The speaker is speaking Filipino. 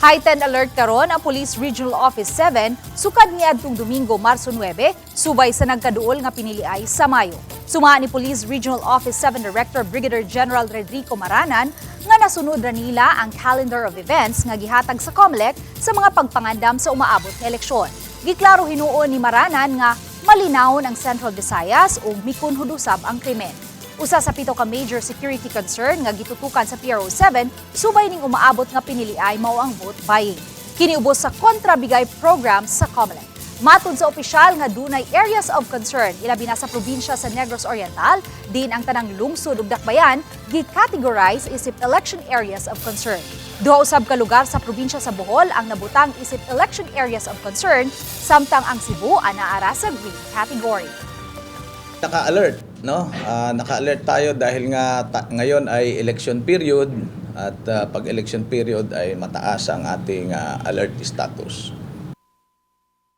Heightened alert karon ang Police Regional Office 7 sukad niadtong Domingo, Marso 9, subay sa nagkaduol nga piniliay sa Mayo. Sumaan ni Police Regional Office 7 Director Brigadier General Redrico Maranan nga nasunod ra nila ang calendar of events nga gihatag sa COMELEC sa mga pagpangandam sa umaabot nga eleksyon. Giklaro hinuon ni Maranan nga malinawon ang Central Visayas ug mikunhudusab ang krimen. Usa sa pito ka major security concern nga gitutukan sa PRO7 subay ning umaabot nga piniliay mao ang vote buying. Kiniubos sa kontrabigay program sa COMELEC. Matud sa opisyal nga dunay areas of concern ilabi na sa probinsya sa Negros Oriental, din ang tanang lungsod ug dakbayan gi-categorize isip election areas of concern. Duha usab ka lugar sa probinsya sa Bohol ang nabutang isip election areas of concern, samtang ang Cebu anaara sa green category. Naka-alert, no? Naka-alert tayo dahil nga ngayon ay election period at pag election period ay mataas ang ating alert status.